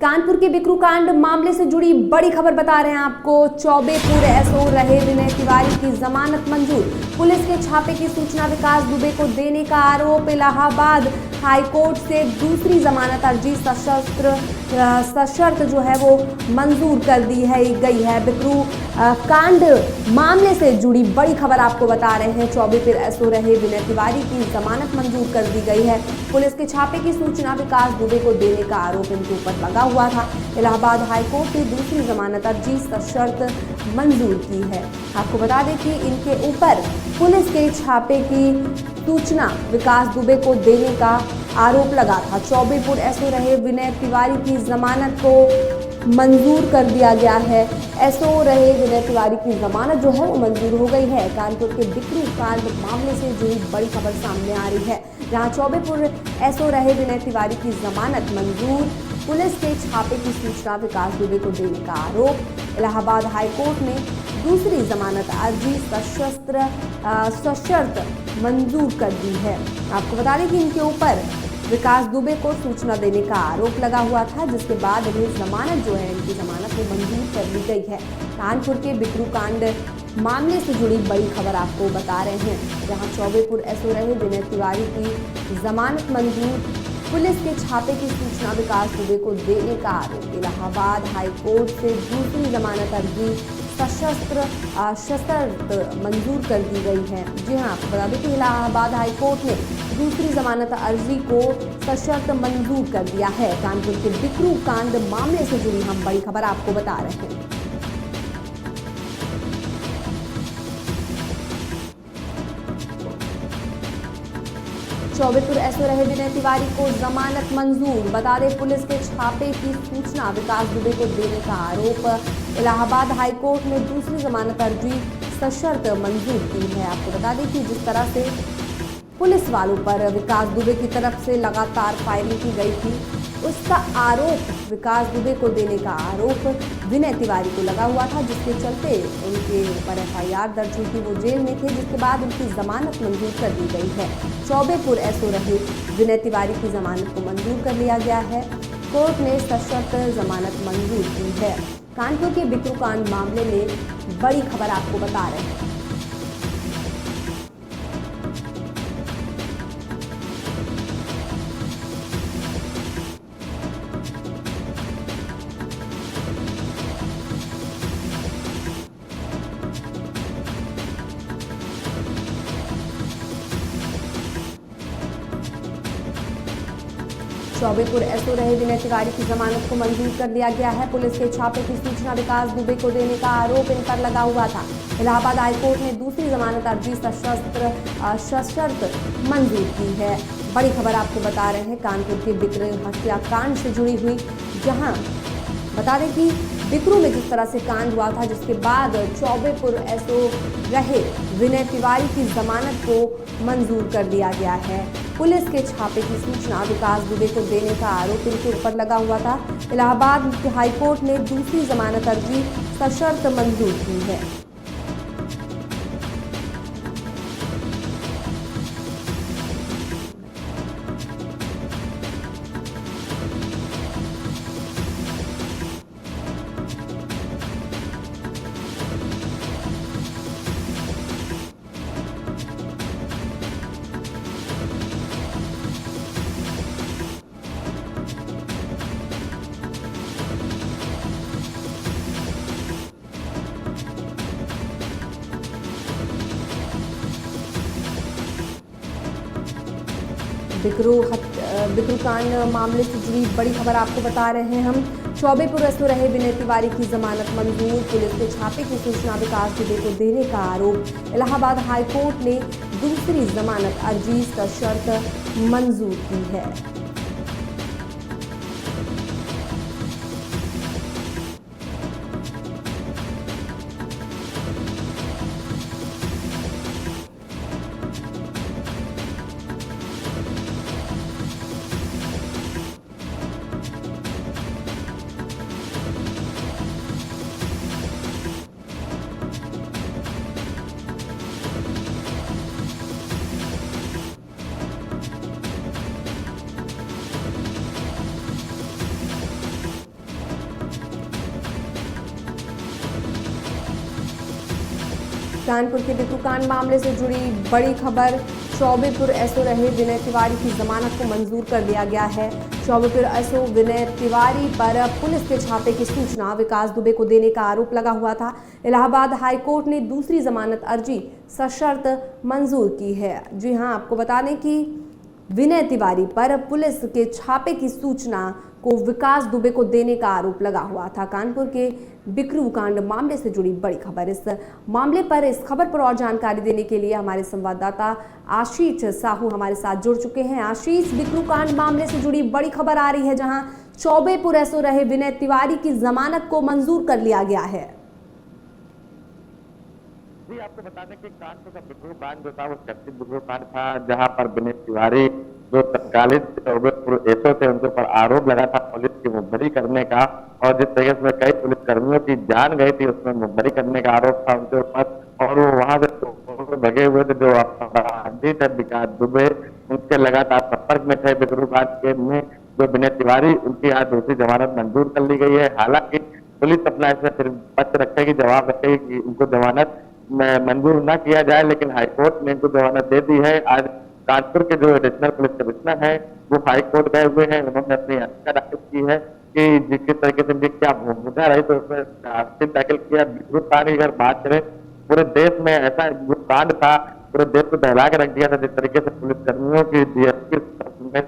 कानपुर के बिकरू कांड मामले से जुड़ी बड़ी खबर बता रहे हैं आपको। चौबेपुर एसओ रहे विनय तिवारी की जमानत मंजूर। पुलिस के छापे की सूचना विकास दुबे को देने का आरोप। इलाहाबाद हाईकोर्ट से दूसरी जमानत अर्जी सशर्त जो है वो मंजूर कर दी गई है। बिकरू कांड मामले से जुड़ी बड़ी खबर आपको बता रहे हैं। चौबेपुर एसओ रहे विनय तिवारी की जमानत मंजूर कर दी गई है। पुलिस के छापे की सूचना विकास दुबे को देने का आरोप इनके ऊपर लगा हुआ था। इलाहाबाद हाईकोर्ट ने दूसरी जमानत अर्जी सशर्त मंजूर की है। आपको बता दें कि इनके ऊपर पुलिस के छापे की सूचना विकास दुबे को देने का आरोप लगा था। चौबेपुर एसओ रहे विनय तिवारी की जमानत को मंजूर कर दिया गया है। एसओ रहे विनय तिवारी की जमानत जो है वो मंजूर हो गई है। कानपुर के बिकरू कांड मामले से जुड़ी बड़ी खबर सामने आ रही है, जहां चौबेपुर एसओ रहे विनय तिवारी की जमानत मंजूर। पुलिस के छापे की सूचना विकास दुबे को देने का आरोप। इलाहाबाद हाईकोर्ट ने दूसरी जमानत अर्जी सशर्त मंजूर कर दी है। आपको बता दें कि इनके ऊपर विकास दुबे को सूचना देने का आरोप लगा हुआ था, जिसके बाद इन्हें जमानत जो है इनकी जमानत को मंजूर कर ली गई है। कानपुर के बिकरू कांड मामले से जुड़ी बड़ी खबर आपको बता रहे हैं, जहां चौबेपुर एसओ रहे विनय तिवारी की जमानत मंजूर। पुलिस के छापे की सूचना विकास दुबे को देने का आरोप। इलाहाबाद हाईकोर्ट से दूसरी जमानत अर्जी सशर्त मंजूर कर दी गई है। जी हाँ, आपको बता दें कि इलाहाबाद हाईकोर्ट ने दूसरी जमानत अर्जी को सशर्त मंजूर कर दिया है। कानपुर के बिकरू कांड मामले से जुड़ी हम बड़ी खबर आपको बता रहे हैं। चौबेपुर एसओ रहे विनय तिवारी को जमानत मंजूर। बता दें, पुलिस के छापे की सूचना विकास दुबे को देने का आरोप। इलाहाबाद हाईकोर्ट ने दूसरी जमानत अर्जी सशर्त मंजूर की है। आपको बता दें कि जिस तरह से पुलिस वालों पर विकास दुबे की तरफ से लगातार फायरिंग की गई थी, उसका आरोप विकास दुबे को देने का आरोप विनय तिवारी को लगा हुआ था, जिसके चलते उनके ऊपर एफआईआर दर्ज हुई थी। वो जेल में थे, जिसके बाद उनकी जमानत मंजूर कर दी गई है। चौबेपुर एसओ रहे विनय तिवारी की जमानत को मंजूर कर लिया गया है। कोर्ट ने सशर्त जमानत मंजूर की है। कानपुर के बिकरू कांड मामले में बड़ी खबर आपको बता रहे हैं। चौबेपुर एसओ रहे विनय तिवारी की जमानत को मंजूर कर दिया गया है। पुलिस के छापे की सूचना विकास दुबे को देने का आरोप इन पर लगा हुआ था। इलाहाबाद हाईकोर्ट ने दूसरी जमानत अर्जी सशर्त मंजूर की है। बड़ी खबर आपको बता रहे हैं कानपुर के बिकरू हत्याकांड से जुड़ी हुई, जहां बता दें कि बिकरू में जिस तरह से कांड हुआ था, जिसके बाद चौबेपुर एसओ रहे विनय तिवारी की जमानत को मंजूर कर दिया गया है। पुलिस के छापे की सूचना विकास दुबे को देने का आरोप इनके ऊपर लगा हुआ था। इलाहाबाद हाईकोर्ट ने दूसरी जमानत अर्जी सशर्त मंजूर की है। बिकरू कांड मामले से जुड़ी बड़ी खबर आपको बता रहे हैं हम। चौबेपुर एसओ रहे विनय तिवारी की जमानत मंजूर। पुलिस के छापे की सूचना विकास दुबे को देने का आरोप। इलाहाबाद हाईकोर्ट ने दूसरी जमानत अर्जी सशर्त मंजूर की है। कानपुर के बिक्रू कांड मामले से जुड़ी बड़ी खबर। चौबेपुर एसओ रहे विनय तिवारी की जमानत को मंजूर कर लिया गया है। चौबेपुर एसओ विनय तिवारी पर पुलिस के छापे की सूचना विकास दुबे को देने का आरोप लगा हुआ था। इलाहाबाद हाई कोर्ट ने दूसरी जमानत अर्जी सशर्त मंजूर की है। जी हां, आपको बता दें कि विनय तिवारी पर पुलिस के छापे की सूचना को विकास दुबे को देने का आरोप लगा हुआ था। कानपुर के बिक्रू कांड मामले से जुड़ी बड़ी खबर। इस मामले पर इस खबर पर और जानकारी देने के लिए हमारे संवाददाता आशीष साहू हमारे साथ जुड़ चुके हैं। आशीष, बिक्रू कांड मामले से जुड़ी बड़ी खबर आ रही है जहां चौबेपुर एसओ रहे विनय तिवारी की जमानत को मंजूर कर लिया गया है। जी, आपको बता दें कि कानपुर का बिक्रू कांड जो था वो चर्चित बिक्रू कांड था, जहां पर विनय तिवारी जो तत्कालीन चौबेपुर एसओ थे उनके ऊपर आरोप लगा था पुलिस की मुखबरी करने का, और जिस तरीके से कई पुलिसकर्मियों की जान गई थी उसमें मुखबरी करने का आरोप था उनके ऊपर। और वो वहां से भगे हुए थे जो अपराधी थे विकास दुबे, उनके लगातार संपर्क में थे बिक्रू कांड के में जो विनय तिवारी, उनकी आज दूसरी जमानत मंजूर कर ली गई है। हालांकि पुलिस अपना इसमें फिर पक्ष रखेगी, जवाब रखेगी कि उनको जमानत मंजूर न किया जाए, लेकिन हाईकोर्ट ने इनको जमानत दे दी है। आज कानपुर के जो एडिशनल पुलिस कमिश्नर हैं वो हाईकोर्ट गए हुए हैं। उन्होंने अपनी याचिका दाखिल की है कि जिस तरीके से उनकी क्या भूमिका रही तो उसमें चार्जशीट दाखिल किया। बिक्रू कांड की अगर बात करें, पूरे देश में ऐसा जो कांड था पूरे देश को दहला के रख दिया था। जिस तरीके से पुलिसकर्मियों की डीएसपी में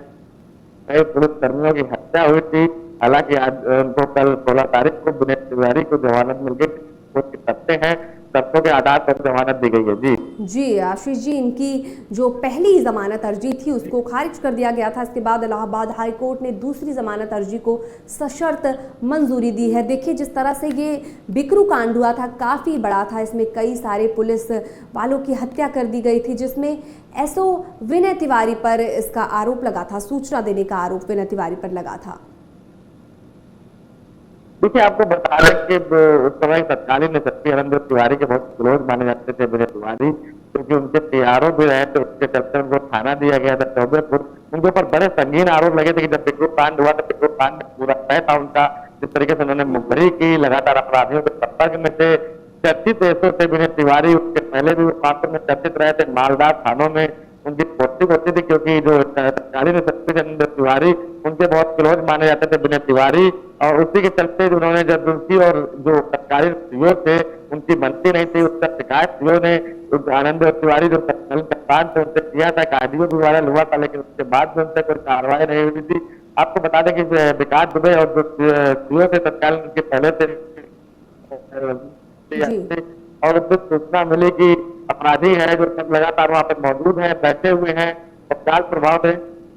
कई पुलिसकर्मियों की हत्या हुई थी। हालांकि आज उनको कल 16 तारीख को विनय तिवारी को जमानत मिल गई। कोर्ट के तथ्य हैं, तथ्यों के आधार पर जमानत दी गई है। जी आशीष जी, इनकी जो पहली जमानत अर्जी थी उसको खारिज कर दिया गया था। इसके बाद इलाहाबाद हाई कोर्ट ने दूसरी जमानत अर्जी को सशर्त मंजूरी दी है। देखिए, जिस तरह से ये बिक्रू कांड हुआ था काफ़ी बड़ा था। इसमें कई सारे पुलिस वालों की हत्या कर दी गई थी, जिसमें एसओ विनय तिवारी पर इसका आरोप लगा था, सूचना देने का आरोप विनय तिवारी पर लगा था। देखिए, आपको बता दें कि उस समय तत्कालीन एसएसपी हरेंद्र तिवारी के बहुत क्लोज माने जाते थे विनय तिवारी, क्योंकि उनके पीआरओ भी रहे थे। उसके चलते उनको थाना दिया गया था चौबेपुर। उनके ऊपर बड़े संगीन आरोप लगे थे कि जब बिक्रू कांड हुआ तो बिक्रू कांड पूरा तय था उनका। जिस तरीके से उन्होंने मुखबरी की, लगातार अपराधियों के संपर्क में थे। चर्चित एसओ थे विनय तिवारी, उसके पहले भी वो कानपुर में चर्चित रहे थे। मालदार थानों में उनकी पोस्टिंग होती थी, क्योंकि जो तत्कालीन एसएसपी हरेंद्र तिवारी उनके बहुत क्लोज माने जाते थे विनय तिवारी। और उसी के चलते उन्होंने जब उनकी और जो तत्कालीन सीओ थे उनकी बनती नहीं थी, उसका शिकायत सीओ ने आनंद तिवारी जो तत्कालीन कप्तान थे उनसे किया था। कार्डियो भी वायरल हुआ था, लेकिन उसके बाद भी उनसे कोई कार्रवाई नहीं हुई थी। आपको बता दें कि विकास दुबे और जो सीओ थे तत्कालीन उनके पहले थे, और उनको सूचना मिली कि अपराधी है जो लगातार वहां पर मौजूद है, बैठे हुए हैं, तत्काल प्रभाव से।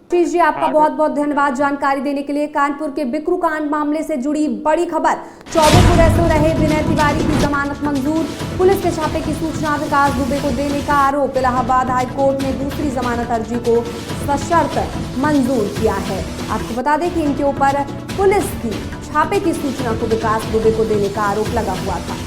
आशीष जी, आपका बहुत बहुत धन्यवाद जानकारी देने के लिए। कानपुर के बिक्रू कांड मामले से जुड़ी बड़ी खबर। चौबेपुर एसओ रहे विनय तिवारी की जमानत मंजूर, पुलिस के छापे की सूचना विकास दुबे को देने का आरोप। इलाहाबाद हाई कोर्ट ने दूसरी जमानत अर्जी को सशर्त मंजूर किया है। आपको बता दें कि इनके ऊपर पुलिस की छापे की सूचना को विकास दुबे को देने का आरोप लगा हुआ था।